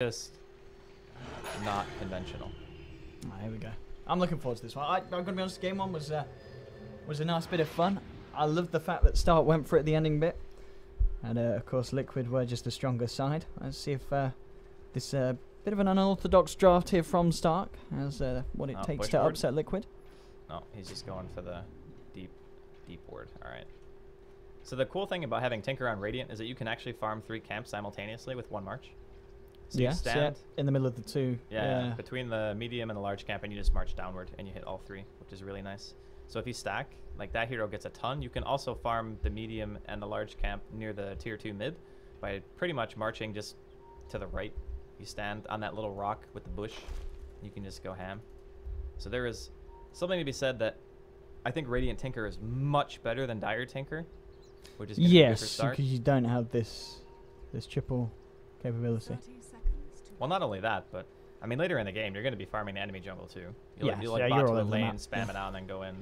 just not conventional. Oh, here we go. I'm looking forward to this one. I'm going to be honest, game one was a nice bit of fun. I loved the fact that Start went for it at the ending bit. And, of course, Liquid were just the stronger side. Let's see if this bit of an unorthodox draft here from Stark has what it takes to upset Liquid. No, he's just going for the deep ward. All right. So the cool thing about having Tinker on Radiant is that you can actually farm 3 camps simultaneously with 1 march. So you stand in the middle of the 2. Yeah, between the medium and the large camp, and you just march downward and you hit all 3, which is really nice. So if you stack, like that hero gets a ton. You can also farm the medium and the large camp near the tier 2 mid by pretty much marching just to the right. You stand on that little rock with the bush. You can just go ham. So there is something to be said that I think Radiant Tinker is much better than Dire Tinker, which is gonna be good for Stark. Because you don't have this triple capability. Well, not only that, but I mean later in the game you're going to be farming the enemy jungle too. You'll bot you're to all the over lane, the spam it out, and then go in.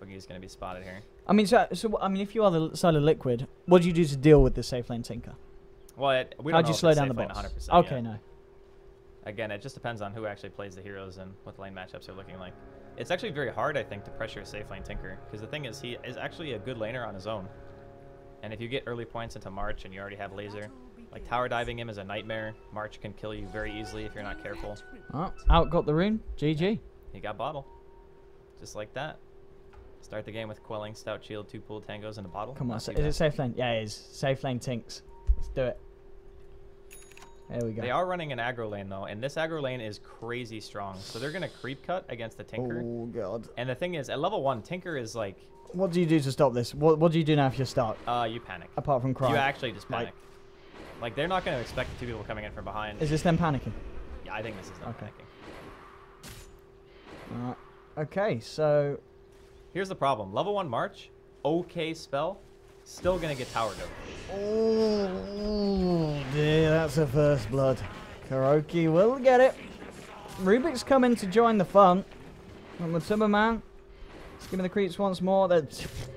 Boogie's going to be spotted here. I mean, so I mean, if you are the side of Liquid, what do you do to deal with the safe lane Tinker? Well, we don't How'd you slow down the boss? 100% Okay, yet. no. Again, it just depends on who actually plays the heroes and what the lane matchups are looking like. It's actually very hard, I think, to pressure safe lane Tinker, because the thing is, he is actually a good laner on his own. And if you get early points into March and you already have laser, like tower diving him is a nightmare. March can kill you very easily if you're not careful. Oh, out got the rune. GG. He got bottle. Just like that. Start the game with Quelling, Stout Shield, 2 pool tangos, and a bottle. Come on, is it safe lane? Yeah, it is. Safe lane Tinks. Let's do it. There we go. They are running an aggro lane, though, and this aggro lane is crazy strong. So they're going to creep cut against the Tinker. Oh, God. And the thing is, at level 1, Tinker is like... What do you do to stop this? What do you do now if you start? You panic. Apart from cry. You actually just panic. Like, they're not going to expect the 2 people coming in from behind. Is this them panicking? Yeah, I think this is them panicking. Okay, so... Here's the problem. Level 1 March, okay spell, still going to get towered over. Oh, dear, that's a first blood. Karaoke will get it. Rubik's coming to join the fun. And the Timberman. Let's give me the creeps once more. They're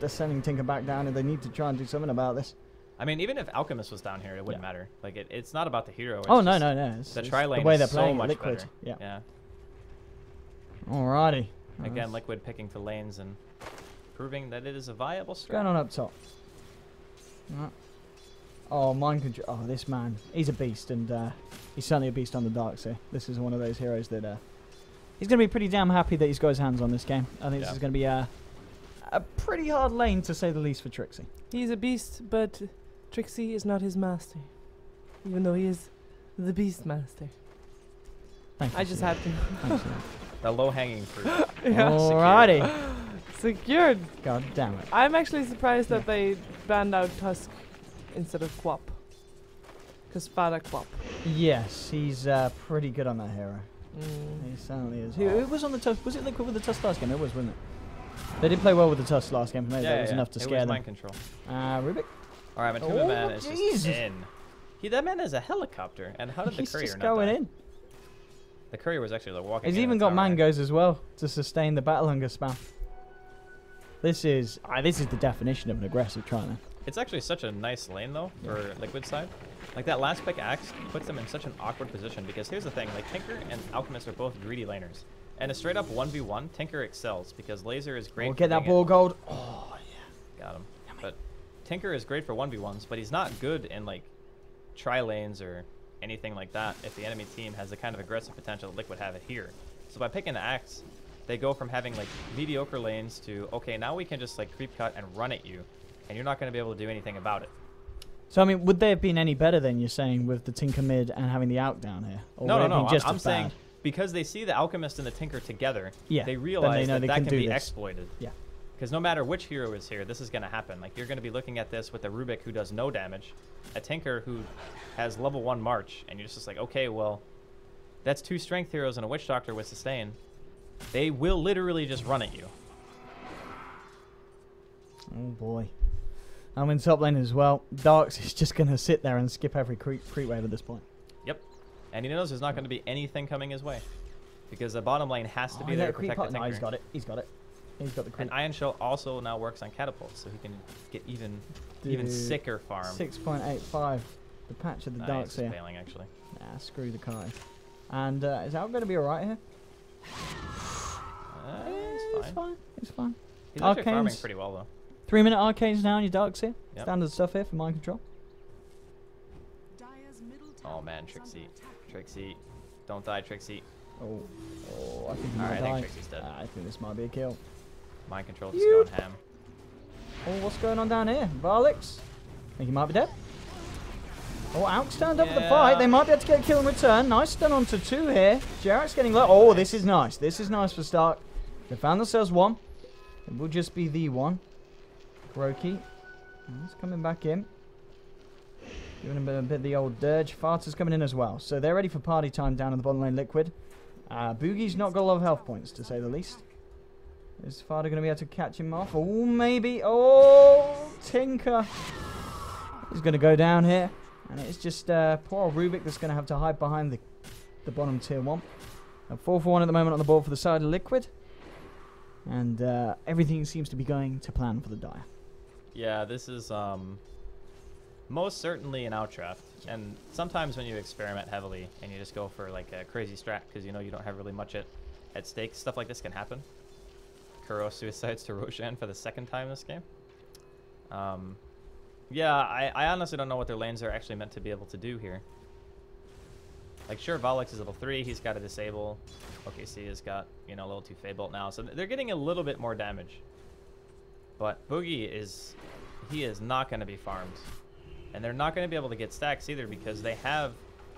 sending Tinker back down, and they need to try and do something about this. I mean, even if Alchemist was down here, it wouldn't matter. Like, it's not about the hero. It's no. The tri-lane is so much better. Yeah. Alrighty. Again, Liquid picking for lanes and proving that it is a viable strat. Going on up top. Oh, mind control. Oh, this man. He's a beast, and he's certainly a beast on the darks here. This is one of those heroes that he's going to be pretty damn happy that he's got his hands on this game. I think this is going to be a pretty hard lane, to say the least, for Trixie. He's a beast, but Trixie is not his master, even though he is the beast master. Thank you, I just had to. Thanks, the low-hanging fruit. Yeah. Alrighty. Secured. God damn it. I'm actually surprised that they banned out Tusk instead of Quap. Because Fada Quap. Yes, he's pretty good on that hero. He certainly is. Who was on the Tusk? Was it Liquid with the Tusk last game? It was, wasn't it? They did play well with the Tusk last game. Maybe that was enough to scare them. Mind control. Rubik. All right, Matuma Man is just in. That man is a helicopter. And how did the courier not going die? in. The courier was actually walking. He's even got mangoes as well to sustain the battle hunger spam. This is the definition of an aggressive try. It's actually such a nice lane though for Liquid side. Like that last pick axe puts them in such an awkward position because here's the thing: like Tinker and Alchemist are both greedy laners, and a straight up 1v1 Tinker excels because laser is great. We'll get that ball gold. Oh yeah, got him. But Tinker is great for 1v1s, but he's not good in like tri lanes or anything like that if the enemy team has the kind of aggressive potential that Liquid have it here. So by picking the axe, they go from having like mediocre lanes to, okay, now we can just like creep cut and run at you, and you're not going to be able to do anything about it. So I mean, would they have been any better than you're saying with the Tinker mid and having the out down here? Or No. Just I'm saying because they see the Alchemist and the Tinker together, yeah, they realize that can be this. exploited. Yeah. Because no matter which hero is here, this is going to happen. Like, you're going to be looking at this with a Rubik who does no damage, a Tinker who has level 1 March, and you're just like, okay, well, that's 2 strength heroes and a Witch Doctor with sustain. They will literally just run at you. Oh, boy. I'm in top lane as well. Darks is just going to sit there and skip every creep wave at this point. Yep. And he knows there's not going to be anything coming his way. Because the bottom lane has to be there to protect the Tinker. No, he's got it. He's got it. He's got the creep. And Iron Shell also now works on catapults, so he can get even sicker farm. 6.85. the patch of the Nice, darks here. failing actually. Nah, screw the Kai. And is Al going to be alright here? It's fine. It's fine. It's fine. He's actually farming Arcanes. pretty well though. 3-minute arcanes now on your darks here. Yep. Standard stuff here for mind control. Oh man, Trixie. Don't die, Trixie. Oh, I think he Alright, might I think die. Trixie's dead. I think this might be a kill. Mind control just going ham. Oh, what's going on down here? Varlix? I think he might be dead. Oh, Alk's turned up for the fight. They might be able to get a kill in return. Nice stun onto 2 here. Jarrett's getting low. Oh, this is nice. This is nice for Stark. They found themselves 1. It will just be the 1. Kuroki. He's coming back in. Giving him a bit of the old dirge. Farter's coming in as well. So they're ready for party time down in the bottom lane, Liquid. Boogie's not got a lot of health points, to say the least. Is Farter going to be able to catch him off? Oh, maybe. Oh, Tinker. He's going to go down here. And it's just poor old Rubik that's going to have to hide behind the bottom tier 1. 4-for-1 at the moment on the board for the side of Liquid. And everything seems to be going to plan for the Dire. Yeah, this is most certainly an outdraft. And sometimes when you experiment heavily and you just go for like a crazy strat because you know you don't have really much at stake, stuff like this can happen. Kuro suicides to Roshan for the 2nd time this game. Yeah, I honestly don't know what their lanes are actually meant to be able to do here. Like, sure, Volix is level 3. He's got to disable. OKC has got, you know, a little too Feybolt now. So they're getting a little bit more damage. But Boogie he is not going to be farmed. And they're not going to be able to get stacks either because they have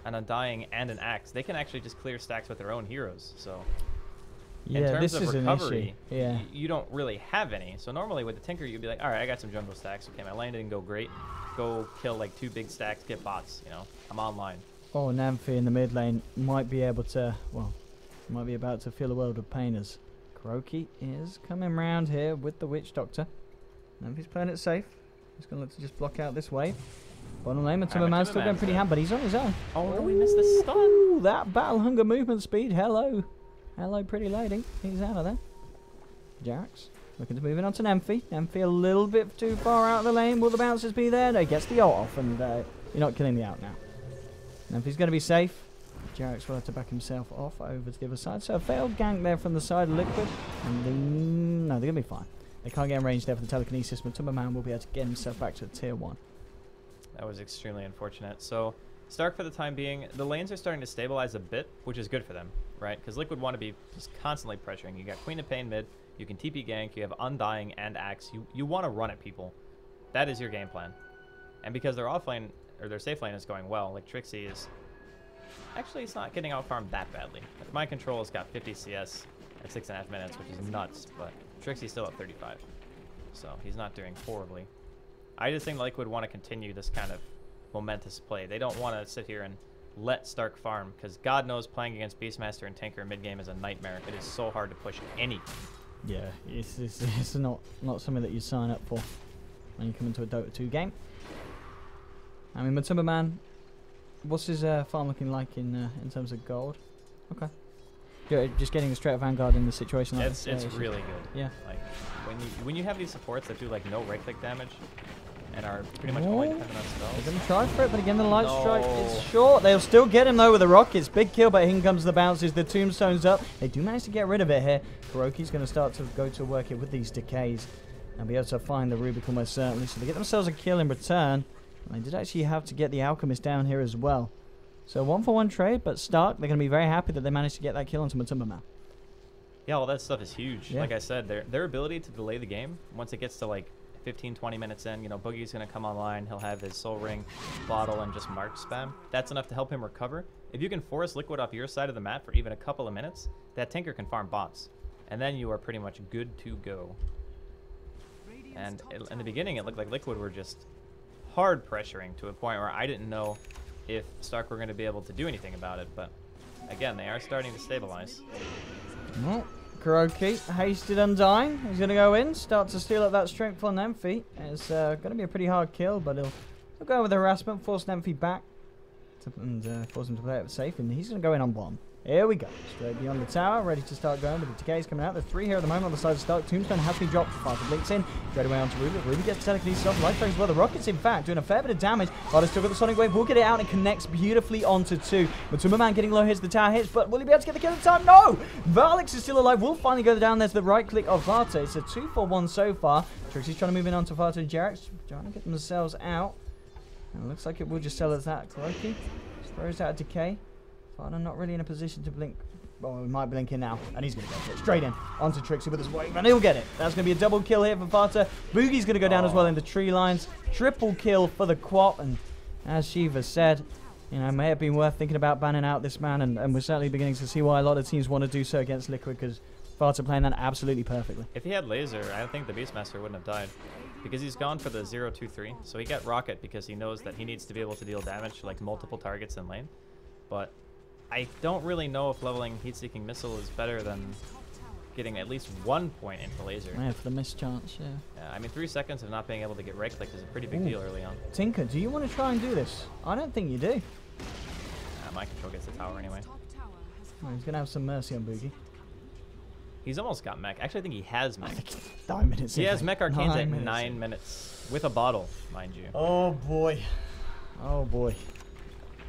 an Undying and an Axe. They can actually just clear stacks with their own heroes. So in terms of recovery, you don't really have any. So normally with the Tinker, you'd be like, all right, I got some jungle stacks. Okay, my lane didn't go great. Go kill like 2 big stacks, get bots, you know. I'm online. Oh, Namphy in the mid lane might be able to, well, might be about to feel a world of pain as Kuroki is coming round here with the Witch Doctor. Namphy's playing it safe. He's going to look to just block out this wave. Bottom lane, Matumbaman's still going pretty ham, but he's on his own. Oh, no, we missed the stun. Ooh, that battle hunger movement speed. Hello. Hello, pretty lady. He's out of there. Jarrex looking to move in on to Namphy. Namphy a little bit too far out of the lane. Will the bouncers be there? No, he gets the ult off, and you're not killing the out now. Namphy's going to be safe. Jarrex will have to back himself off over to the other side. So a failed gank there from the side of Liquid. And no, they're going to be fine. They can't get in range there for the telekinesis. Matumbaman will be able to get himself back to tier 1. That was extremely unfortunate. So Stark, for the time being, the lanes are starting to stabilize a bit, which is good for them, right? Because Liquid want to be just constantly pressuring. You got Queen of Pain mid, you can TP gank, you have Undying and Axe. You want to run at people. That is your game plan. And because their offlane, or their safe lane is going well, like Trixie is... Actually, it's not getting out-farmed that badly. Like, Mind Control has got 50 CS at 6.5 minutes, which is nuts, but Trixie's still at 35. So he's not doing horribly. I just think Liquid want to continue this kind of momentous play. They don't want to sit here and let Stark farm, because God knows playing against Beastmaster and Tinker mid-game is a nightmare. It is so hard to push anything. Yeah, it's not something that you sign up for when you come into a Dota 2 game. I mean, Matumbaman, what's his farm looking like in terms of gold? Okay. Just getting a straight Vanguard in the situation like this. It's really good. Yeah. Like when you have these supports that do like no right click damage and are pretty much only dependent on spells. They're going to try for it, but again the light strike is short. They'll still get him though with the rockets. Big kill, but in comes the bounces. The tombstone's up. They do manage to get rid of it here. Kuroki's going to start to go to work it with these decays and be able to find the Rubicon most certainly. So they get themselves a kill in return. And they did actually have to get the Alchemist down here as well. So 1-for-1 trade, but Stark, they're going to be very happy that they managed to get that kill onto Matumbaman. Yeah, well, that stuff is huge. Yeah. Like I said, their ability to delay the game, once it gets to like 15, 20 minutes in, you know, Boogie's going to come online. He'll have his Soul Ring, bottle, and just March spam. That's enough to help him recover. If you can force Liquid off your side of the map for even a couple of minutes, that Tinker can farm bots. And then you are pretty much good to go. And in the beginning, it looked like Liquid were just hard pressuring to a point where I didn't know if Stark were going to be able to do anything about it, but again, they are starting to stabilize. Well, Kuroki, hasted Undying. He's going to go in, start to steal up that strength on Namphy. It's going to be a pretty hard kill, but he'll go with harassment, force Namphy back, and force him to play it safe, and he's going to go in on bomb. Here we go. Straight beyond the tower, ready to start going with the decays coming out. There's 3 here at the moment on the side of Stark. Tombstone has been dropped. Farther blinks in. Straight away onto Ruby. Ruby gets telekinesis off. Light strikes as well. The Rockets, in fact, doing a fair bit of damage. Farther still got the Sonic Wave. Will get it out and connects beautifully onto 2. Matuma Man getting low hits. The tower hits, but will he be able to get the kill in time? No! Valix is still alive. Will finally go down. There's the right click of Vata. It's a 2-for-1 so far. Trixie's trying to move in onto Vata and Jerax. Trying to get themselves out. And it looks like it will just sell as that. Kuroki throws out a decay. Vata not really in a position to blink. Well, we might blink in now, and he's going to go for it. Straight in, onto Trixie with his wave, and he'll get it. That's going to be a double kill here for Vata. Boogie's going to go down as well in the tree lines. Triple kill for the Quap, and as Shiva said, you know, may have been worth thinking about banning out this man, and we're certainly beginning to see why a lot of teams want to do so against Liquid, because Vata playing that absolutely perfectly. If he had laser, I think the Beastmaster wouldn't have died. Because he's gone for the 0-2-3, so he got Rocket because he knows that he needs to be able to deal damage to like multiple targets in lane. But I don't really know if leveling Heat-Seeking Missile is better than getting at least 1 point into laser. Yeah, for the missed chance, yeah. Yeah, I mean 3 seconds of not being able to get right-clicked is a pretty big deal early on. Tinker, do you want to try and do this? I don't think you do. My control gets the tower anyway. Oh, he's going to have some mercy on Boogie. He's almost got mech. Actually, I think he has mech. 9 minutes. He has mech arcanes at 9 9 minutes. With a bottle, mind you. Oh boy. Oh boy.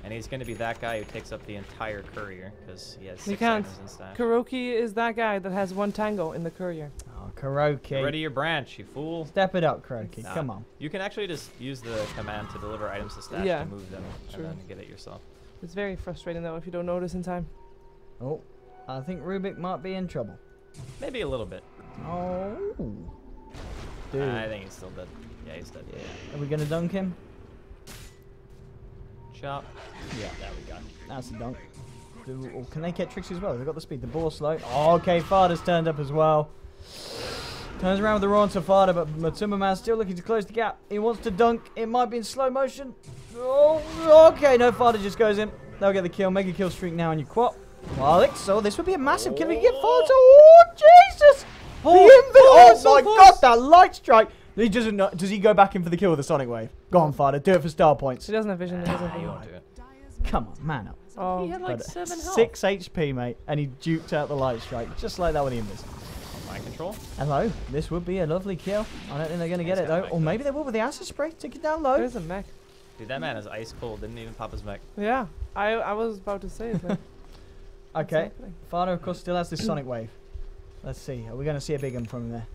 And he's going to be that guy who takes up the entire courier because he has 6 You can't. items in stash. Kuroki is that guy that has 1 tango in the courier. Oh, Kuroki. Get ready your branch, you fool. Step it up, Kuroki. Nah. Come on. You can actually just use the command to deliver items to stash Yeah, to move them true. and then get it yourself. It's very frustrating though if you don't notice in time. Oh, I think Rubik might be in trouble. Maybe a little bit. Oh. Dude. I think he's still dead. Yeah, he's dead. Are we going to dunk him? Chop. Yeah, there we go. That's a dunk. Oh, can they get Trixie as well? They've got the speed. The ball slow. Oh, okay, Fada's turned up as well. Turns around with the Raw to Fada, but Matuma Man still looking to close the gap. He wants to dunk. It might be in slow motion. Oh, okay, no, Fada just goes in. They'll get the kill. Mega kill streak now on your Quap. Alex, so this would be a massive kill. We get Fada. Oh, Jesus! Oh my God, that light strike. He doesn't know. Does he go back in for the kill with the Sonic Wave? Go on, Fada. Do it for star points. He doesn't have vision. He doesn't have You vision. won't do it. Come on, man up. Oh, He had like But 7 health. 6 HP, mate, and he duked out the light strike. Just like that with the Invis. My control. Hello, this would be a lovely kill. I don't think they're going to get He's it, got though. mech, Or though. maybe they will with the acid spray. Take it down low. there's a mech. Dude, that man is ice cold. Didn't even pop his mech. Yeah, I was about to say it. Like, Okay. what's happening? Fada, of course, still has this Sonic Wave. Let's see. Are we going to see a big one from him there?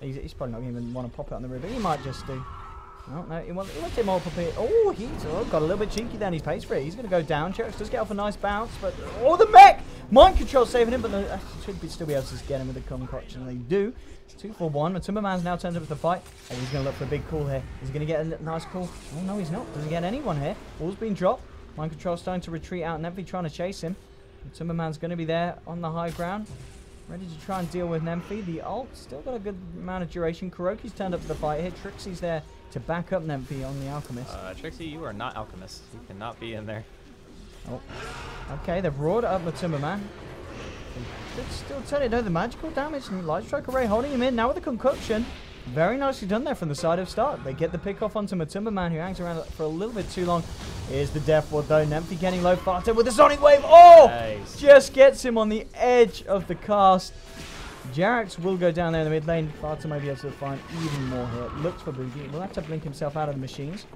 He's probably not going to even want to pop it on the rib, but he might just do. Oh, no, he wants it more pop it. Oh, he's got a little bit cheeky then. He's paid for it. He's going to go down. Cherish does get off a nice bounce, but... Oh, the mech! Mind control saving him, but no, should be still be able to get him with the concoction. They do. 2 for 1. Matuma Man's now turned up with the fight. And he's going to look for a big call here. He's going to get a nice call. Oh, no, he's not. Doesn't get anyone here. Ball's been dropped. Mind control starting to retreat out. Nemphy trying to chase him. Matuma Man's going to be there on the high ground. Ready to try and deal with Nemphy. The ult still got a good amount of duration. Kuroki's turned up for the fight here. Trixie's there to back up Nemphy on the Alchemist. Trixie, you are not Alchemist. You cannot be in there. Oh. Okay, they've roared up Matuma Man. They could still turn it. No, the magical damage and Light Strike Array holding him in. Now with the concoction. Very nicely done there from the side of Stark. They get the pick off onto Matuma Man, who hangs around for a little bit too long. Here's the Death Ward though. Nemphy getting low faster with the Sonic Wave. Oh! Nice. Just gets him on the edge of the cast. Jerax will go down there in the mid lane. Fata may be able to find even more here. Looks for Boogie. Will have to blink himself out of the machines.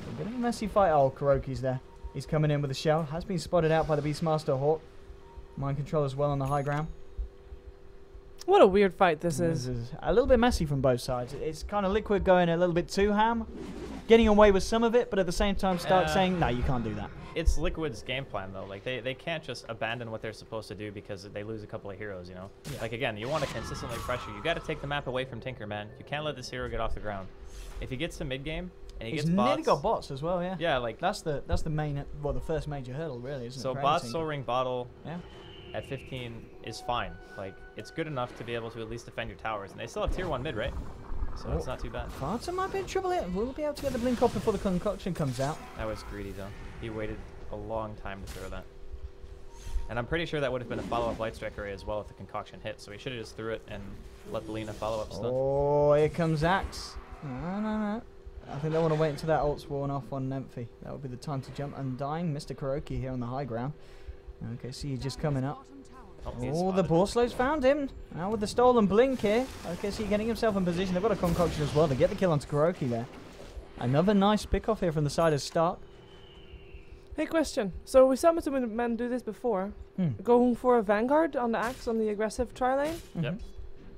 A bit of a messy fight. Oh, Kuroki's there. He's coming in with a shell. Has been spotted out by the Beastmaster Hawk. Mind control as well on the high ground. What a weird fight this is. A little bit messy from both sides. It's kind of Liquid going a little bit too ham. Getting away with some of it, but at the same time Stark saying, no, you can't do that. It's Liquid's game plan, though. Like, they can't just abandon what they're supposed to do because they lose a couple of heroes, you know? Yeah. Like, again, you want to consistently pressure. You got to take the map away from Tinker, man. You can't let this hero get off the ground. If he gets to mid-game and he He's gets bots... nearly got bots as well, yeah. Yeah, like... That's the main, well, the first major hurdle, really, isn't it? So for bots, anything? Soul Ring, Bottle Yeah. at 15 is fine. Like, it's good enough to be able to at least defend your towers. And they still have tier 1 mid, right? So it's not too bad. Fata might be in trouble here. We'll be able to get the blink off before the concoction comes out. That was greedy, though. He waited a long time to throw that. And I'm pretty sure that would have been a follow-up Light Strike Array as well if the concoction hit. So he should have just threw it and let the Lina follow up stuff. Oh, here comes Axe. No. I think they want to wait until that ult's worn off on Nemphy. That would be the time to jump. Undying Mr. Kuroki here on the high ground. Okay, see you just coming up. he's Oh, the spotted. Borslow's found him. Now with the stolen blink here. Okay, so getting himself in position. They've got a concoction as well. They get the kill onto Kuroki there. Another nice pick off here from the side of Stark. Hey, question. So we saw some men do this before. Going for a Vanguard on the axe on the aggressive tri-lane. Yep.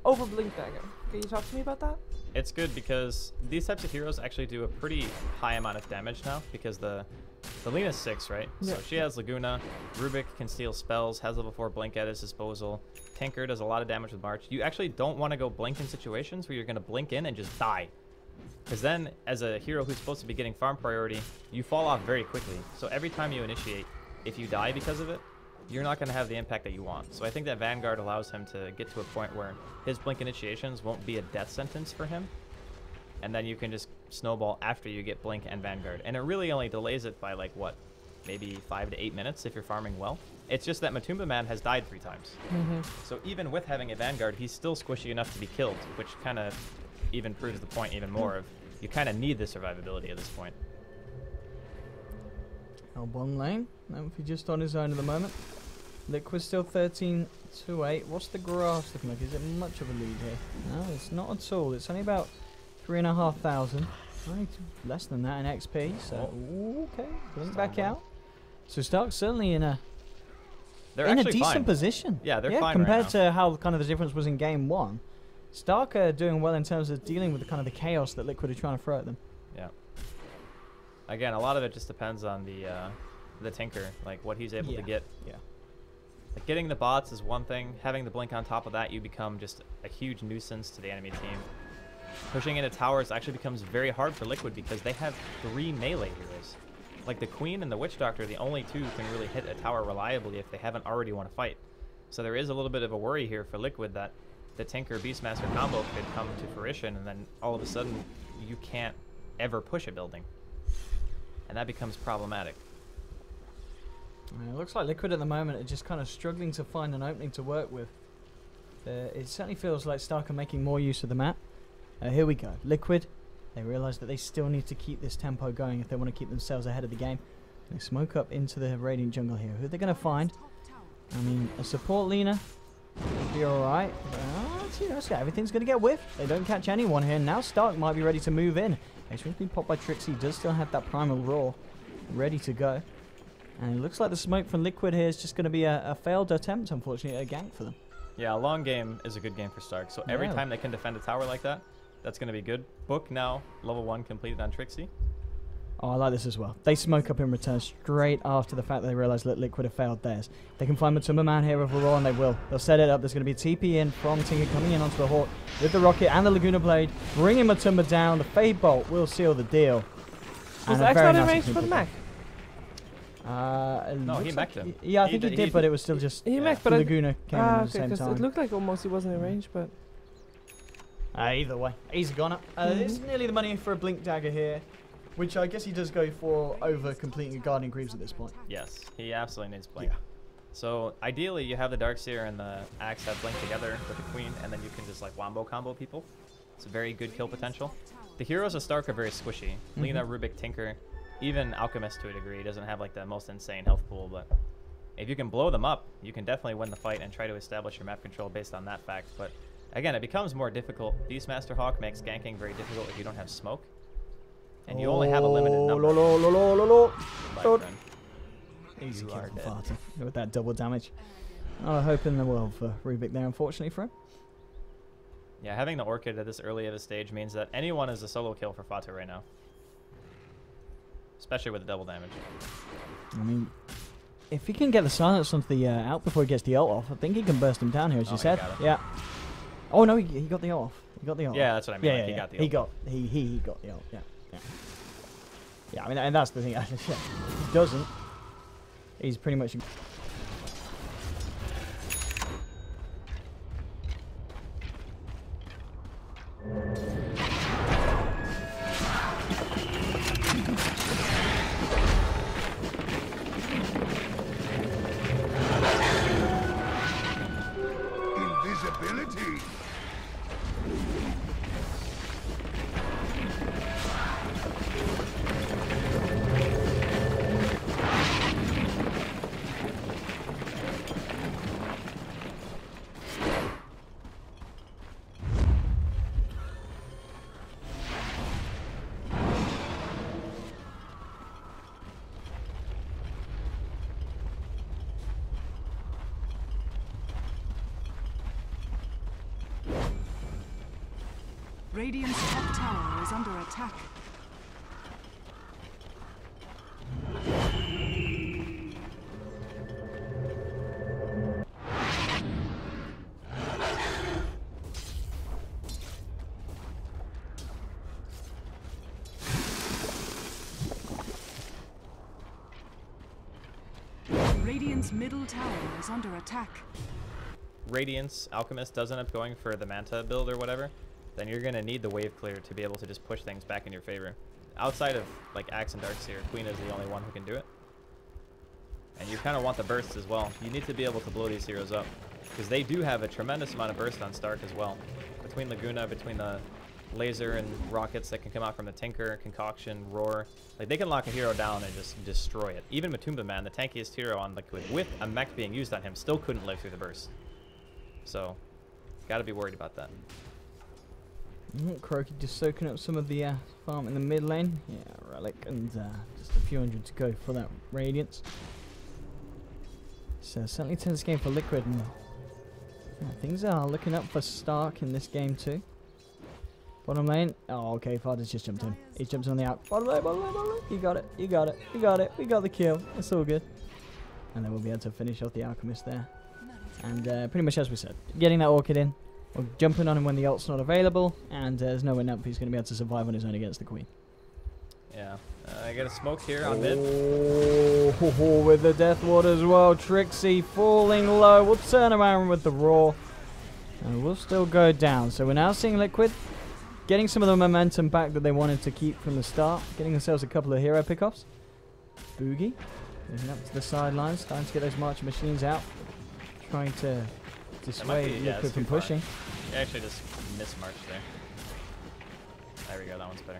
Over Blink Dagger. Can you talk to me about that? It's good because these types of heroes actually do a pretty high amount of damage now because the Lena's 6, right? Yeah. So she has Laguna. Rubik can steal spells, has level 4 Blink at his disposal. Tinker does a lot of damage with March. You actually don't want to go blink in situations where you're going to blink in and just die. Because then, as a hero who's supposed to be getting farm priority, you fall off very quickly. So every time you initiate, if you die because of it, you're not going to have the impact that you want. So I think that Vanguard allows him to get to a point where his blink initiations won't be a death sentence for him. And then you can just snowball after you get Blink and Vanguard. And it really only delays it by like, what, maybe 5 to 8 minutes if you're farming well. It's just that Matumba Man has died 3 times. So even with having a Vanguard, he's still squishy enough to be killed, which kind of even proves the point even more of you kind of need the survivability at this point. L1 lane. If just on his own at the moment. Liquid still 13-8. What's the grass looking like? Is it much of a lead here? No, it's not at all. It's only about 3,500. Right, less than that in XP. So okay, Blink back out. So Stark's certainly in a decent fine. position. Yeah, they're fine compared right now. to how kind of the difference was in game 1. Stark are doing well in terms of dealing with the kind of the chaos that Liquid are trying to throw at them. Yeah. Again, a lot of it just depends on the Tinker, like what he's able to get. Yeah. Like getting the bots is one thing. Having the Blink on top of that, you become just a huge nuisance to the enemy team. Pushing into towers actually becomes very hard for Liquid because they have 3 melee heroes. Like the Queen and the Witch Doctor, the only 2 who can really hit a tower reliably if they haven't already won a fight. So there is a little bit of a worry here for Liquid that the Tinker Beastmaster combo could come to fruition and then all of a sudden you can't ever push a building. And that becomes problematic. It looks like Liquid at the moment are just kind of struggling to find an opening to work with. It certainly feels like Stark are making more use of the map. Here we go. Liquid, they realise that they still need to keep this tempo going if they want to keep themselves ahead of the game. They smoke up into the Radiant jungle here. Who are they going to find? I mean, a support Lina will be alright. So everything's going to get whiffed. They don't catch anyone here. Now Stark might be ready to move in. X-Wing's been popped by Trixie. Does still have that primal roar ready to go. And it looks like the smoke from Liquid here is just going to be a failed attempt, unfortunately, a gank for them. Yeah, a long game is a good game for Stark. So every time they can defend a tower like that, that's going to be good. Book now, level 1 completed on Trixie. Oh, I like this as well. They smoke up in return straight after the fact that they realise that Liquid have failed theirs. They can find Matumba Man here with a roar, and they will. They'll set it up. There's going to be a TP in from Tinker coming in onto the Hawk with the Rocket and the Laguna Blade, bringing Matumba down. The Fade Bolt will seal the deal. Was X not in range for the mech? No, he mech'd him. Yeah, I think he did, but it was still just he mech'd, the but Laguna came in at the same time. It looked like almost he wasn't in range, but either way, he's gone up. It's nearly the money for a Blink Dagger here, which I guess he does go for over completing a Guardian Greaves at this point. Yes, he absolutely needs Blink. So ideally, you have the Darkseer and the Axe have Blink together with the Queen, and then you can just like wombo combo people. It's a very good kill potential. The heroes of Stark are very squishy. Lina, Rubik, Tinker, even Alchemist to a degree doesn't have like the most insane health pool, but if you can blow them up, you can definitely win the fight and try to establish your map control based on that fact. But again, it becomes more difficult. Beastmaster Hawk makes ganking very difficult if you don't have smoke. And you only have a limited number. My friend. Easy kill from Farta with that double damage. Not a hope in the world for Rubik there, unfortunately for him. Yeah, having the Orchid at this early of a stage means that anyone is a solo kill for Fatu right now. Especially with the double damage. I mean, if he can get the silence onto the out before he gets the ult off, I think he can burst him down here, as you said. Yeah. Oh no, he got the ult off. He got the ult. Yeah, that's what I mean. Yeah, like, he got the ult. He got the ult. Yeah. Yeah, I mean, and that's the thing. If he doesn't, he's pretty much. Invisibility. Radiant's top tower is under attack. Radiant's middle tower is under attack. Radiance Alchemist does end up going for the Manta build or whatever, then you're going to need the wave clear to be able to just push things back in your favor. Outside of like Axe and Darkseer, Queen is the only one who can do it. And you kind of want the bursts as well. You need to be able to blow these heroes up, because they do have a tremendous amount of burst on Stark as well. Between Laguna, between the laser and rockets that can come out from the Tinker, Concoction, Roar. Like, they can lock a hero down and just destroy it. Even Matumba Man, the tankiest hero on Liquid, with a mech being used on him, still couldn't live through the burst. So, gotta be worried about that. Croaky just soaking up some of the farm in the mid lane. Yeah, Relic, and just a few hundred to go for that Radiance. So, certainly tense game for Liquid, and things are looking up for Stark in this game too. Bottom lane. Oh, okay. Father's just jumped in. He's jumped on the out. Bottom lane, bottom lane, bottom lane. You got it. You got it. You got it. We got the kill. It's all good. And then we'll be able to finish off the Alchemist there. And pretty much as we said, getting that Orchid in, or jumping on him when the ult's not available, and there's no way Nump he's going to be able to survive on his own against the Queen. Yeah. I get a smoke here on mid. Oh, with the Death Ward as well. Trixie falling low. We'll turn around with the Roar. And we'll still go down. So we're now seeing Liquid getting some of the momentum back that they wanted to keep from the start. Getting themselves a couple of hero pickoffs. Boogie moving up to the sidelines. Starting to get those marching machines out. Trying to dissuade Liquid from pushing. You actually just mismarched there. There we go. That one's better.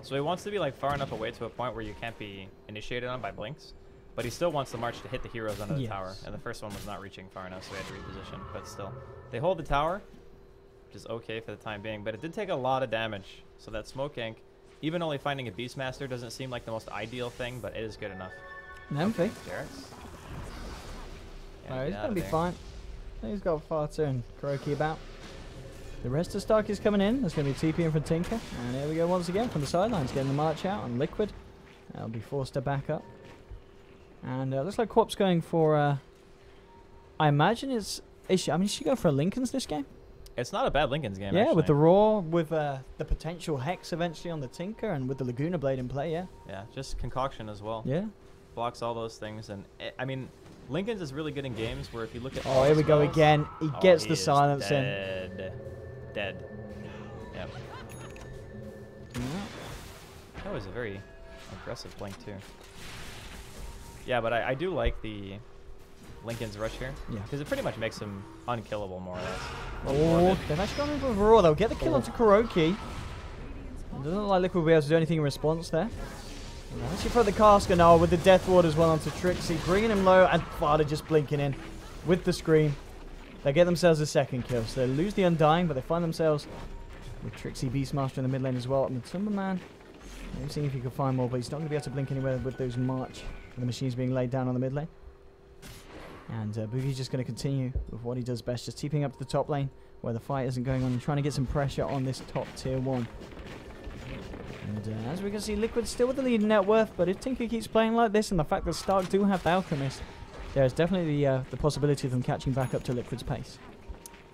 So he wants to be like far enough away to a point where you can't be initiated on by blinks. But he still wants the march to hit the heroes under the tower. And the first one was not reaching far enough, so we had to reposition. But still, they hold the tower, which is okay for the time being, but it did take a lot of damage. So that smoke gank, even only finding a Beastmaster doesn't seem like the most ideal thing, but it is good enough. Nymphy. Jarrett's. Yeah, he's gonna be fine. He's got Farter and Kuroki about. The rest of Stark is coming in. There's gonna be TP in from Tinker, and here we go once again from the sidelines, getting the march out on Liquid. That'll be forced to back up. And looks like Quap's going for. I imagine is she going for a Lincoln's this game? It's not a bad Lincoln's game. Yeah, actually. with the Roar, with the potential Hex eventually on the Tinker, and with the Laguna Blade in play. Yeah. Yeah, just Concoction as well. Yeah. Blocks all those things, and I mean, Lincoln's is really good in games where if you look at. Oh, here we go again. He gets the silence in. Dead. Yep. Yeah. That was a very aggressive blink too. Yeah, but I do like the Lincoln's rush here. Yeah. Because it pretty much makes him unkillable more or less. Oh, they've actually gone in for Roar. They'll get the kill onto Kuroki. It doesn't look like Liquid will be able to do anything in response there. Actually throw the cask and with the Death Ward as well onto Trixie, bringing him low, and Farder just blinking in with the Scream. They get themselves a second kill, so they lose the Undying, but they find themselves with Trixie Beastmaster in the mid lane as well. And Matumba Man, maybe seeing if he can find more, but he's not going to be able to blink anywhere with those march and the machines being laid down on the mid lane. And Boogie's just going to continue with what he does best, just keeping up to the top lane where the fight isn't going on and trying to get some pressure on this top tier 1. And as we can see, Liquid still with the lead in net worth, but if Tinker keeps playing like this and the fact that Stark do have the Alchemist, there's definitely the possibility of them catching back up to Liquid's pace.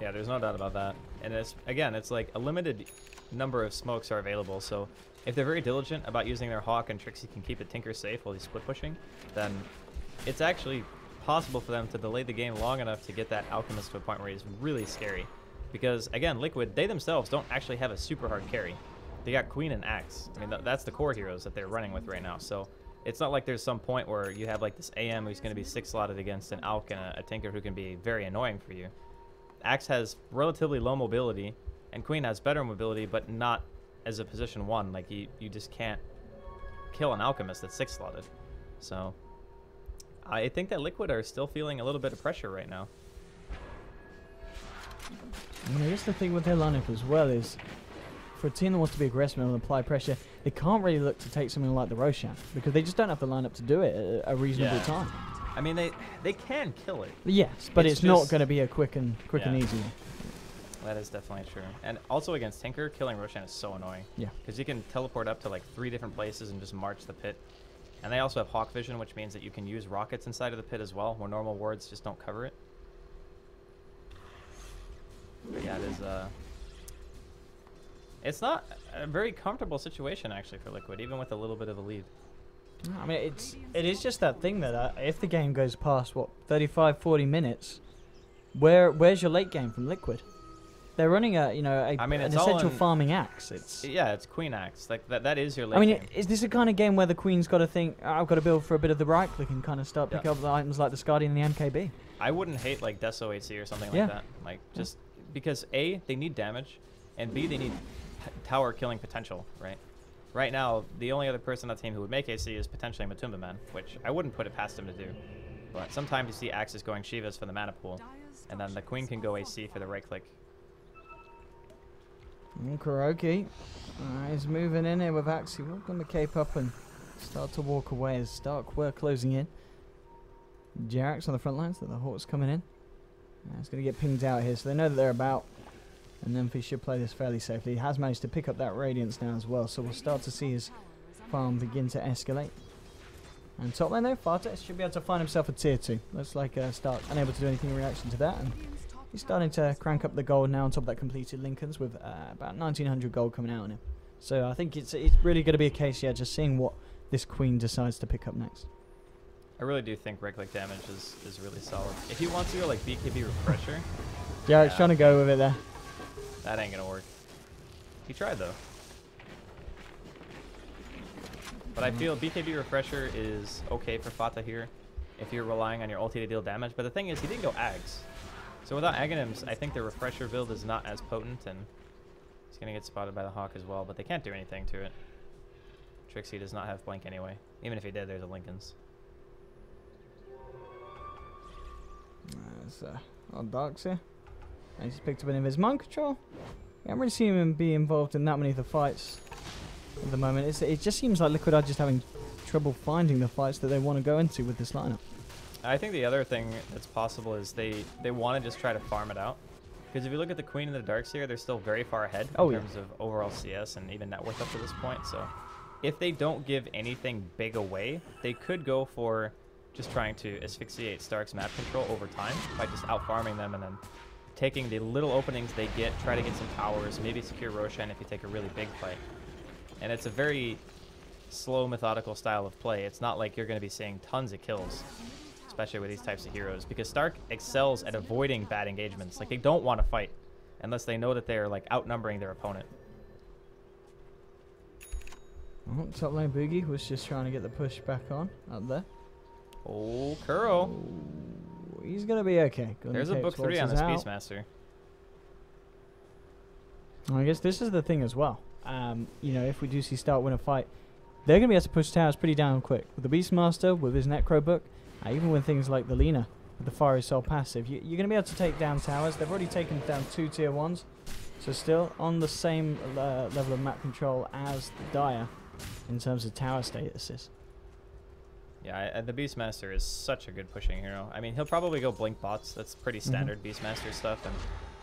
Yeah, there's no doubt about that. And it's like a limited number of smokes are available, so if they're very diligent about using their Hawk and Trixie can keep the Tinker safe while he's split pushing, then it's actually possible for them to delay the game long enough to get that Alchemist to a point where he's really scary. Because, again, Liquid, they themselves don't actually have a super hard carry. They got Queen and Axe. I mean, that's the core heroes that they're running with right now. So it's not like there's some point where you have like this AM who's going to be 6-slotted against an Alk and a Tinker who can be very annoying for you. Axe has relatively low mobility, and Queen has better mobility, but not as a position 1. Like, you just can't kill an Alchemist that's 6-slotted. So I think that Liquid are still feeling a little bit of pressure right now. I mean, I guess the thing with their lineup as well is, for a team that wants to be aggressive and apply pressure, they can't really look to take something like the Roshan, because they just don't have the lineup to do it at a reasonable time. I mean, they can kill it. Yes, but it's not going to be a quick and easy one. That is definitely true. And also against Tinker, killing Roshan is so annoying. Yeah. Because you can teleport up to like 3 different places and just march the pit. And they also have Hawk Vision, which means that you can use rockets inside of the pit as well, where normal wards just don't cover it. But yeah, it is, it's not a very comfortable situation, actually, for Liquid, even with a little bit of a lead. I mean, it is just that thing that if the game goes past, what, 35, 40 minutes, where's your late game from Liquid? They're running an essential farming axe. It's Queen Axe. Like that is your late game. Is this a kind of game where the Queen's got to think, I've got to build for a bit of the right click and kind of start picking up the items like the Scardian and the MKB? I wouldn't hate like Deso AC or something like that. Like just because A, they need damage, and B, they need tower killing potential, right? Right now, the only other person on the team who would make AC is potentially Matumba Man, which I wouldn't put it past him to do. But sometimes you see Axes going Shivas for the mana pool, and then the Queen can go AC for the right click. Kuroki is moving in here with Axie. We're going to cape up and start to walk away as we're closing in. Jarek's on the front lines, so the Hawk's coming in. It's going to get pinged out here, so they know that they're about. And Nymphy should play this fairly safely. He has managed to pick up that Radiance now as well, so we'll start to see his farm begin to escalate. And top lane though, Farta should be able to find himself a tier 2. Looks like Stark unable to do anything in reaction to that. And he's starting to crank up the gold now on top of that completed Lincolns with about 1900 gold coming out on him. So I think it's really going to be a case, just seeing what this Queen decides to pick up next. I really do think right click damage is really solid. If he wants to go like BKB Refresher. Jarek's trying to go with it there. That ain't gonna work. He tried though. But I feel BKB Refresher is okay for Fata here if you're relying on your ulti to deal damage. But the thing is, he didn't go Ags. So without Aghanims, I think the Refresher build is not as potent, and he's gonna get spotted by the Hawk as well, but they can't do anything to it. Trixie does not have Blink anyway. Even if he did, there's a Lincolns. There's on Darks here. And he's picked up an Invis Mind Control. I haven't really seen him be involved in that many of the fights at the moment. It just seems like Liquid are just having trouble finding the fights that they want to go into with this lineup. I think the other thing that's possible is they want to just try to farm it out. Because if you look at the Queen and the Darkseer, they're still very far ahead in terms of overall CS and even net worth up to this point. So if they don't give anything big away, they could go for just trying to asphyxiate Stark's map control over time by just out-farming them and then taking the little openings they get, try to get some towers, maybe secure Roshan if you take a really big fight. And it's a very slow, methodical style of play. It's not like you're going to be seeing tons of kills, especially with these types of heroes, because Stark excels at avoiding bad engagements. Like, they don't want to fight unless they know that they're like outnumbering their opponent. Oh, top lane Boogie was just trying to get the push back on up there. Oh, Kuro. Oh, he's going to be okay. There's a book 3 on this Beastmaster. I guess this is the thing as well. You know, if we do see Stark win a fight, they're going to be able to push towers pretty down quick. With the Beastmaster, with his Necro book, even with things like the Lina, with the Fiery Soul passive, you're going to be able to take down towers. They've already taken down 2 tier 1s, so still on the same level of map control as Dire in terms of tower statuses. Yeah, the Beastmaster is such a good pushing hero. I mean, he'll probably go Blink bots. That's pretty standard Beastmaster stuff, and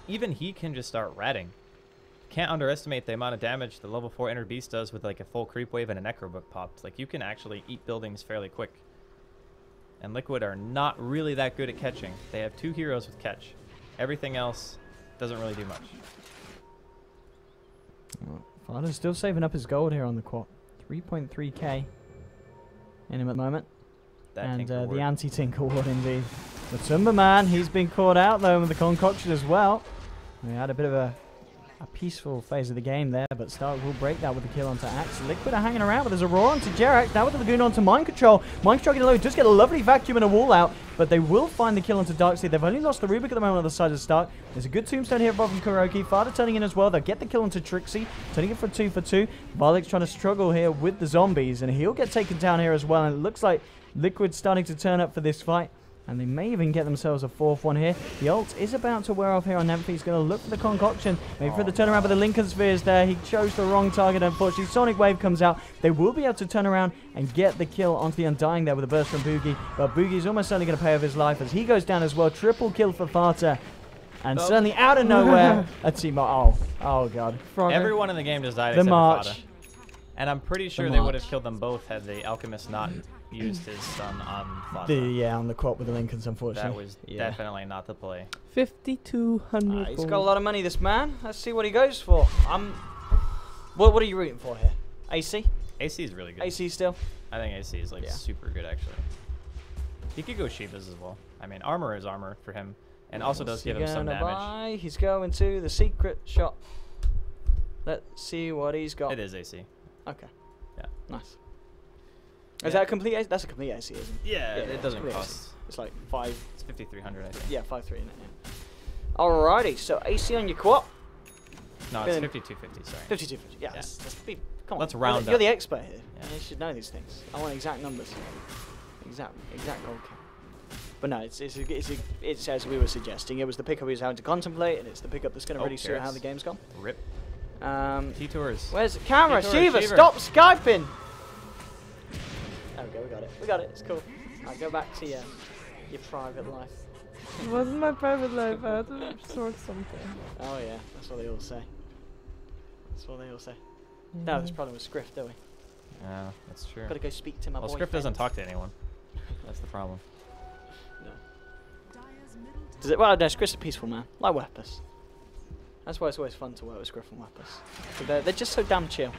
even he can just start ratting. Can't underestimate the amount of damage the level 4 Inner Beast does with like a full creep wave and a Necro book popped. Like, you can actually eat buildings fairly quick. And Liquid are not really that good at catching. They have 2 heroes with catch. Everything else doesn't really do much. Father's still saving up his gold here on the quad. 3.3k in him at the moment. And the anti-Tinker Ward indeed. The Timberman, he's been caught out though with the concoction as well. We had a bit of a peaceful phase of the game there, but Stark will break that with the kill onto Axe. Liquid are hanging around, but there's a roar onto Jerax. Now with the Lagoon onto Mind Control. Mind Control getting low, does get a lovely vacuum and a wall out, but they will find the kill onto Darkseid. They've only lost the Rubik at the moment on the side of Stark. There's a good tombstone here above from Kuroki. Farta turning in as well. They'll get the kill onto Trixie, turning it for 2 for 2. Varlik's trying to struggle here with the zombies, and he'll get taken down here as well, and it looks like Liquid's starting to turn up for this fight. And they may even get themselves a 4th one here. The ult is about to wear off here on Nymphy. He's going to look for the concoction. Maybe for the turnaround, but the Lincoln Spheres there. He chose the wrong target, unfortunately. Sonic Wave comes out. They will be able to turn around and get the kill onto the Undying there with a burst from Boogie. But Boogie's almost certainly going to pay off his life as he goes down as well. Triple kill for Farta. And Oh. suddenly, out of nowhere, a team. Oh god. Frogger. Everyone in the game just died The except march. for Fada. And I'm pretty sure they would have killed them both had the alchemist not used his stun on Fada. Yeah, on the quad with the Lincolns, unfortunately. That was definitely not the play. 5,200. He's got a lot of money, this man. Let's see what he goes for. What are you rooting for here? AC? AC is really good. AC still? I think AC is like super good actually. He could go Shivas as well. I mean, armor is armor for him, and also does give him some damage. He's going to the secret shop. Let's see what he's got. It is AC. Okay. Yeah. Nice. Is that a complete AC? That's a complete AC, isn't it? Yeah, Yeah, it doesn't complete cost. AC. It's like 5. It's 5,300, I think. Yeah, 5.3 in it. Yeah. Alrighty, so AC on your quad. No, it's 5250. Sorry. 52.50. Yeah. Come on. Let's round You're up. the expert here. Yeah. You should know these things. I want exact numbers. Exact goal count. But no, it's as we were suggesting. It was the pickup he was having to contemplate, and it's the pickup that's going to really suit how the game's gone. Rip. T-Tours. T-Tours. Where's the camera? T-Tours, Shiva, Shiva. stop Skyping! There we go, we got it. We got it, it's cool. Alright, go back to your private life. It wasn't my private life. I had to sort something. Oh yeah, that's what they all say. That's what they all say. No, there's a problem with Scriff, don't we? Yeah, that's true. Gotta go speak to my Well, boyfriend. Script doesn't talk to anyone. That's the problem. No. Does it? Well, no, Scriff's a peaceful man, like Weppers. That's why it's always fun to work with Scriff and Weppers. They're just so damn chill.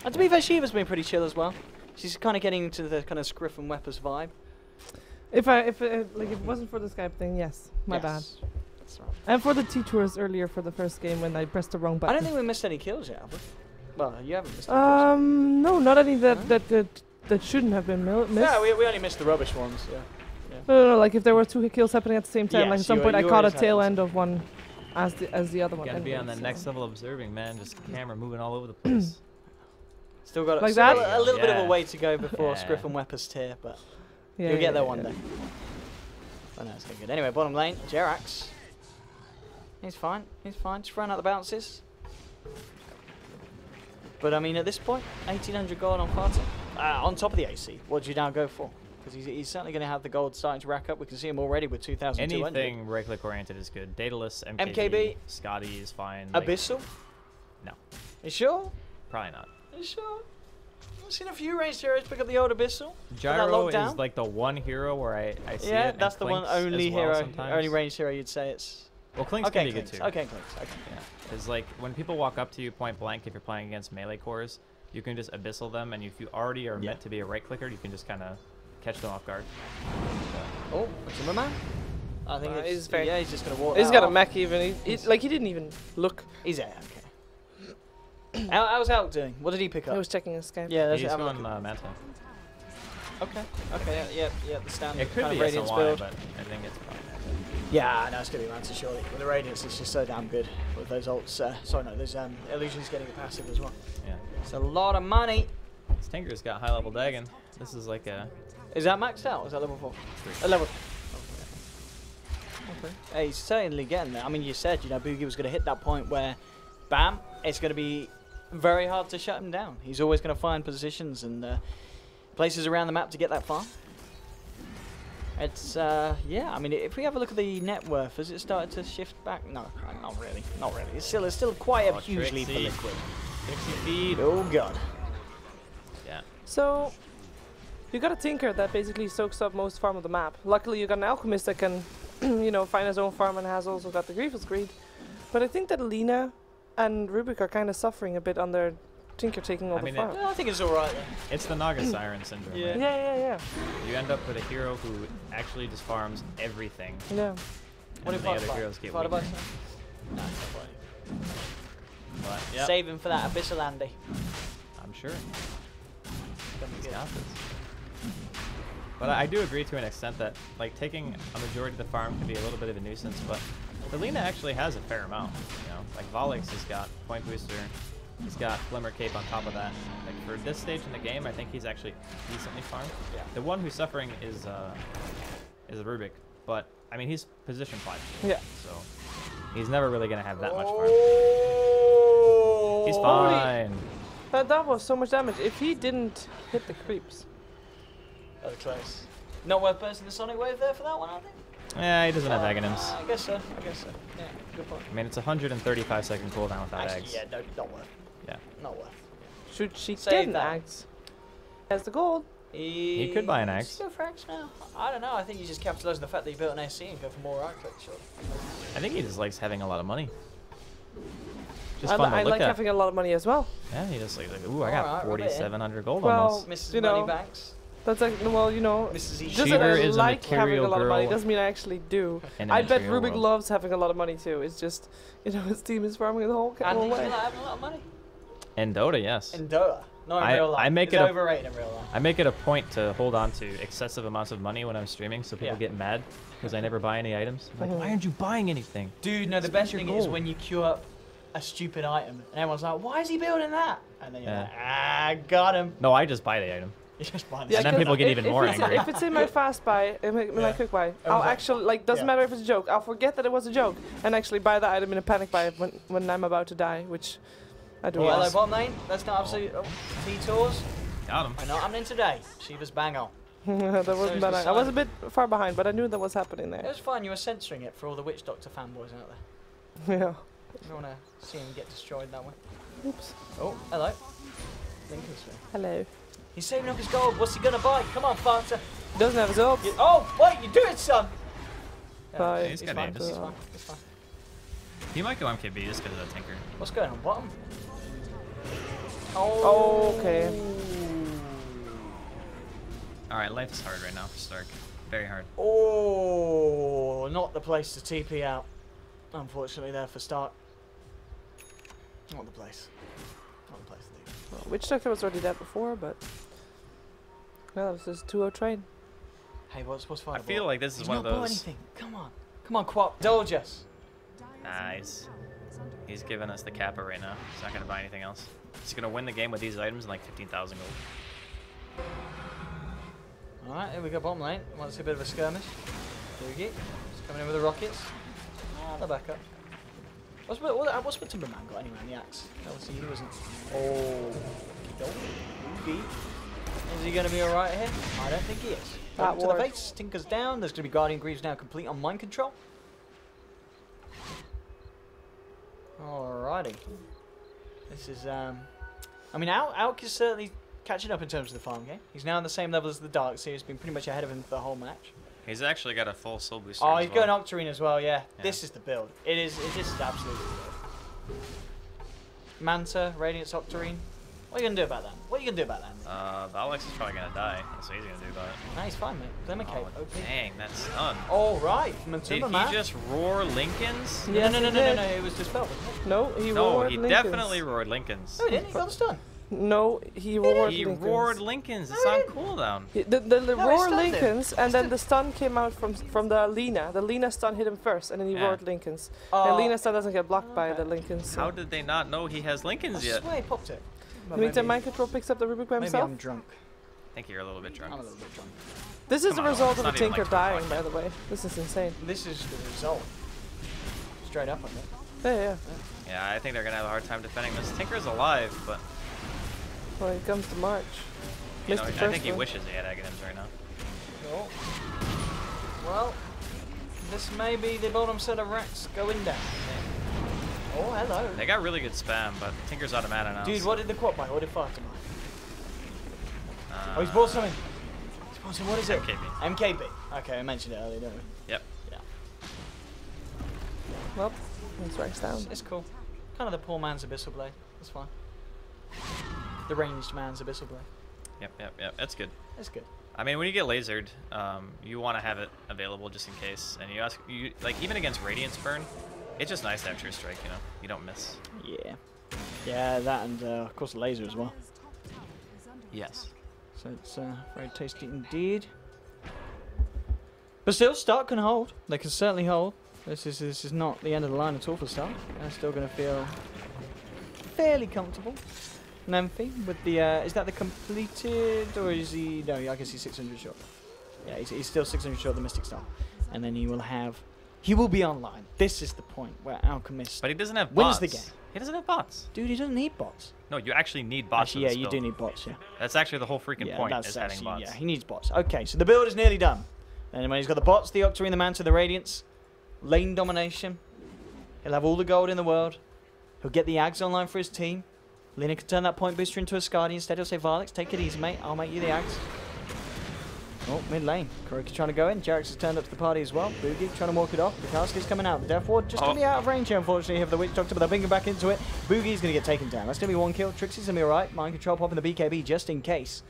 And to be fair, Shiva's been pretty chill as well. She's kind of getting into the kind of Scriff and Weppers vibe. If it wasn't for the Skype thing, yes, my bad. That's right. And for the T-Tours earlier for the first game when I pressed the wrong button. I don't think we missed any kills yet, have we? Well, you haven't missed any kills. No, not any that shouldn't have been missed. Yeah, we only missed the rubbish ones, yeah. No, like if there were 2 kills happening at the same time, like Yes, at some you- point I you caught a always have tail those. end of one as the other one. Gotta be anyway, on the so. next level observing, man. Just camera moving all over the place. Still got Like still that? got a little bit of a Yeah. way to go before Yeah. Scriff and Weppers tier, but Yeah, you'll get there yeah, one yeah. day. I know, it's going good. Anyway, bottom lane, Jerax. He's fine, just throwing out the bounces. But I mean, at this point, 1800 gold on Fata. On top of the AC, what do you now go for? Because he's certainly going to have the gold starting to rack up. We can see him already with 2,200. Anything right-click oriented is good. Daedalus, MKB. Scotty is fine. like- Abyssal? No, You sure? probably not. You sure? I've seen a few ranged heroes pick up the old Abyssal. Gyro lockdown? is like the one hero where I see Yeah, it. and that's the one Clinks as only well hero, sometimes. only ranged hero you'd say it's. Well, Clinks Okay, can be good Clinks. too. Okay, Clinks. Okay. Yeah, because like when people walk up to you point blank, if you're playing against melee cores, you can just abyssal them, and if you already are meant to be a right clicker, you can just kind of catch them off guard. Oh, what's my man? I think He's very. yeah, he's just gonna walk. He's that got a off. mech even. He didn't even look. He's there. Okay. How's Alk doing? What did he pick up? I was checking his Skype. Yeah, that's He's it. going Manta. Okay. Okay. Yeah. The standard It could kind be of Radiance SLY, build. but I think it's probably Manta. Yeah, no, it's gonna be Manta surely. With the Radiance, it's just so damn good with those ults. Sorry, no, those illusions getting a passive as well. Yeah. It's a lot of money. Stinger's got high level Dagon. This is like a. Is that maxed out? Or is that level 4? Level. Okay. Hey, he's certainly getting there. I mean, you said, Boogie was going to hit that point where, bam, it's going to be very hard to shut him down. He's always going to find positions and places around the map to get that far. It's, yeah, I mean, if we have a look at the net worth, has it started to shift back? No, not really. Not really. It's still quite a huge lead for Trixie. Liquid. Trixie feed. Oh, God. Yeah. So, you got a Tinker that basically soaks up most farm of the map. Luckily, you got an Alchemist that can, find his own farm and has also got the Grievous Greed. But I think that Alina and Rubik are kind of suffering a bit under Tinker taking all the farm. I think it's all right. It's the Naga Siren syndrome. Yeah. Right? Yeah. You end up with a hero who actually just farms everything. Yeah. What and if the other heroes get weak. No, it's not funny. But yeah, Save him for that Abyssal Andy. I'm sure. Gonna be He's good. got this. But I do agree to an extent that like taking a majority of the farm can be a little bit of a nuisance, but Selena actually has a fair amount. Like Volix has got Point Booster, he's got Glimmer Cape on top of that. Like for this stage in the game, I think he's actually decently farmed. Yeah. The one who's suffering is Rubik, but I mean he's position 5. Yeah. So he's never really gonna have that much farm. Oh. He's fine. That was so much damage. If he didn't hit the creeps. Oh, close. Not worth bursting the Sonic Wave there for that one, I think. Yeah, he doesn't have Aghanims. I guess so. I guess so. Yeah, good point. I mean, it's a 135-second cooldown without Actually, eggs. yeah, no, not worth. Yeah. Not worth. Should she Save get an that. axe? Has the gold. He could buy an axe. Go for axe now. I don't know. I think you just capitalise on the fact that you built an AC and go for more right click. Sure. I think he just likes having a lot of money. Just I fun to like look at. having a lot of money as well. Yeah, he just like, ooh, I got Alright, rub it in. 4,700 gold Well, almost. Mrs. You know, Moneybanks. That's like, well, you know, Mrs. E. just that Cheater I is a like having a material lot of money girl doesn't mean I actually do. in a I bet material Rubik world. loves having a lot of money too. It's just, you know, his team is farming the whole And whole you way. like having a lot of money? In Dota, yes. In Dota. Not in I- real life. I make It's it a- overrated in real life. I make it a point to hold on to excessive amounts of money when I'm streaming, so people Yeah. get mad because I never buy any items. I'm like, Mhm. why aren't you buying anything? Dude, no, the Spend best your thing is gold. when you queue up a stupid item and everyone's like, why is he building that? And then you're Yeah. like, ah, got him. No, I just buy the item. You just buy And then 'cause people get if even more it's, angry. If it's in my fast buy, in my Yeah. quick buy, Oh, I'll okay. actually, like, doesn't Yeah. matter if it's a joke, I'll forget that it was a joke and actually buy the item in a panic buy when I'm about to die, which I do. Oh, a hello, lot. bottom lane. That's not absolute. Oh, T-Tours. Got him. I know what happening today. Shiva's bang on. That So wasn't is bad. the I was a sign. bit far behind, but I knew that was happening It there. was fine. You were censoring it for all the Witch Doctor fanboys out there. Yeah. You don't want to see him get destroyed that way. Oops. Oh, hello. Lincoln's here. Hello. He's saving up his gold. What's he gonna buy? Come on, Fanta. Doesn't have his orbs. Oh, wait, you do it, son. Bye. He's got fine. aims. He's fine. He's fine. He might go MKB just because of the Tinker. What's going on, bottom? Oh. Okay. Alright, life is hard right now for Stark. Very hard. Oh, not the place to TP out. Unfortunately, there for start. Not the place. Not the place to do. Well, Witch Doctor was already dead before, but well, this is 2-0 train. Hey, what's fine? I feel like this is He's one of not bought those. anything. Come on, come on, Quap. Indulge us. Nice. He's giving us the Kappa right now. He's not going to buy anything else. He's going to win the game with these items and like 15,000 gold. All right, here we go, bottom lane. Want to see a bit of a skirmish? Doogie, just coming in with the rockets. Ah, they're back up. What's my Timberman got anyway on the axe? Obviously he wasn't. Oh, Doogie. Is he going to be all right here? I don't think he is. That Up to the ward. face. Tinker's down. There's going to be Guardian Greaves now complete on mind control. Alrighty. This is I mean, Alk is certainly catching up in terms of the farm game. He's now on the same level as the Dark Seer. He's been pretty much ahead of him for the whole match. He's actually got a full soul booster. Oh, as he's well. going Octarine as well. Yeah. Yeah. This is the build. This is absolutely the build. Manta, Radiance, Octarine. What are you gonna do about that? What are you gonna do about that? The Alex is probably going to die. That's what he's going to do about it. Nah, he's fine, mate. Glimmercape, Oh, OP. dang, that's stun. All right, from Did Matumba, man. he just roar Lincolns? Yes, no, he no, did. it was dispelled, wasn't it? No, he No, roared he Lincolns. definitely roared Lincolns. No, he didn't. He got the stun. No, he roared He Lincolns. roared Lincolns. It's No, on he didn't. cooldown. The No, he roar stunned him. Lincolns, and then the stun came out from the Lina. The Lina stun hit him first, and then he Yeah. roared Lincolns. Oh. And Lina stun doesn't get blocked by Okay. the Lincolns. So. How did they not know he has I Lincolns yet? swear he popped it. You mean the mind control picks up the Rubik by Maybe himself? I'm drunk. I think you're a little bit drunk. I'm a little bit drunk. This is Come the on, result it's of the not even Tinker like dying, 12 by the way. This is insane. This is the result. Straight up, I think. Yeah. Yeah, I think they're going to have a hard time defending this. Tinker's alive, but Well, he comes to March. you Missed know, the I first think he one. wishes he had Aghanims right now. Cool. Well, this may be the bottom set of racks going down. Oh, hello. They got really good spam, but Tinker's out of mana now. Dude, so, what did the quad buy? What did Fighter buy? uh, Oh, he's bought something. He's bought something. What is it? MKB. MKB. Okay, I mentioned it earlier, didn't we? Yep. Yeah. Well, it's ranks down. It's cool. Kind of the poor man's Abyssal Blade. That's fine. The ranged man's Abyssal Blade. Yep. That's good. That's good. I mean, when you get lasered, you want to have it available just in case. And you like even against Radiance Burn, it's just nice to have True Strike. You know, you don't miss. Yeah. Yeah, that and of course the laser as well. Yes. So it's very tasty indeed. But still, Stark can hold. They can certainly hold. This is not the end of the line at all for Stark. They're still going to feel fairly comfortable. Nemphy with the is that the completed or is he? No, I guess he's 600 short. Yeah, he's still 600 short of the Mystic Star, and then he will be online. This is the point where Alchemist But he doesn't have wins bots. the game. He doesn't have bots. Dude, he doesn't need bots. No, you actually need bots. Actually, for yeah, this you build. do need bots. Yeah. That's actually the whole freaking Yeah, point that's is having actually, bots. yeah, he needs bots. Okay, so the build is nearly done. And when he's got the bots, the Octarine, the Manta, the Radiance, lane domination. He'll have all the gold in the world. He'll get the Ags online for his team. Lina can turn that point booster into a Skadi. Instead, he'll say, Varlix, take it easy, mate. I'll make you the Ags. Oh, mid lane. Kuroki's trying to go in. Jarex has turned up to the party as well. Boogie trying to walk it off. Bukowski's coming out. The Death Ward just going to be out of range here, unfortunately, of the Witch Doctor, but they're bringing back into it. Boogie's going to get taken down. That's going to be 1 kill. Trixie's going to be alright. Mind Control popping the BKB just in case.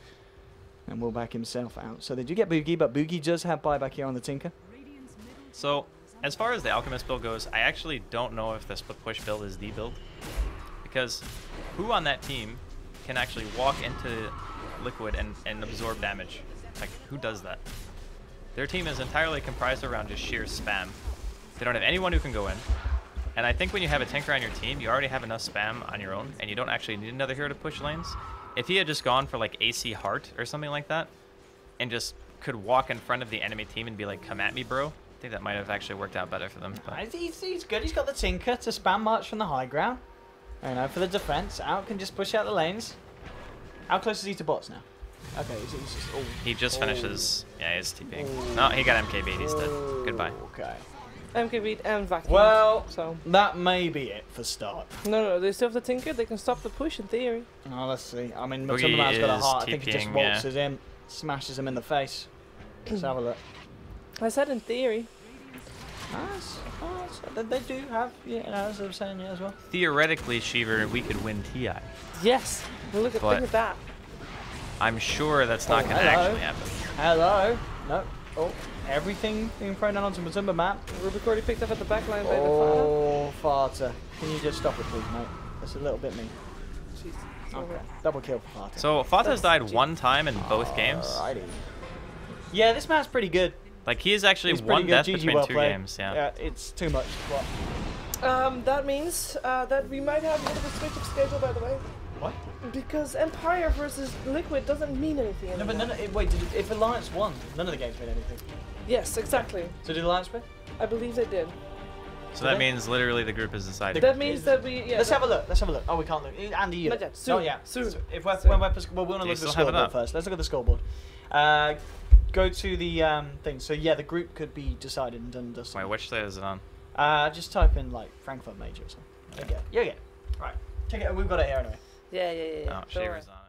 And will back himself out. So they do get Boogie, but Boogie does have buyback here on the Tinker. So, as far as the Alchemist build goes, I actually don't know if the split push build is the build. Because who on that team can actually walk into Liquid and absorb damage? Like, who does that? Their team is entirely comprised around just sheer spam. They don't have anyone who can go in. And I think when you have a Tinker on your team, you already have enough spam on your own, and you don't actually need another hero to push lanes. If he had just gone for like AC Heart or something like that, and just could walk in front of the enemy team and be like, come at me, bro, I think that might have actually worked out better for them. But. He's good. He's got the Tinker to spam march from the high ground. And now for the defense, Out can just push out the lanes. How close is he to bots now? Okay, he's just... Oh. He just finishes... Yeah, he's TPing. No, he got MKB'd. He's dead. Goodbye. Okay. MKB'd and vacuum. Well, so that may be it for start. No, they still have the Tinker. They can stop the push in theory. Oh, let's see. I mean, Boogie Mutumbaman's got a heart. I is think he just TPing, waltzes in, smashes him in the face. Let's have a look. I said in theory. Nice. They do have, yeah, as I was saying, yeah, as well. Theoretically, Shiver, we could win TI. Yes. Look at that. I'm sure that's not going to actually happen. Hello. No. Oh, everything being thrown down onto Mutumba map. Rubik already picked up at the back line by Oh, Farter. Can you just stop it, please, mate? That's a little bit mean. the Jeez. Okay. Double kill for Farter. So, Fata's died 1 time in both games. Alrighty. Yeah, this map's pretty good. Like, he has actually He's one pretty death good. GG between well 2 played. games. Yeah. Yeah, it's too much. What? That means that we might have a bit of a switch of schedule, by the way. What? Because Empire versus Liquid doesn't mean anything No, anymore. but wait, if Alliance won, none of the games mean anything. Yes, exactly. So did Alliance win? I believe they did. So that means literally the group is decided. That means that we... Yeah, Let's have a look. Let's have a look. Oh, we can't look. Andy, you. Not yet. Soon. Oh, yeah. Soon. If we're, Soon. when we're, well, we want to Do look you at the still have it scoreboard up? first. Let's look at the scoreboard. Go to the thing. So yeah, the group could be decided and done and dusted. Wait, which side is it on? Just type in like Frankfurt Major or something. Yeah. Yeah. Right. Check it. We've got it here anyway. Yeah. Oh, Don't worry. Shiver's on it.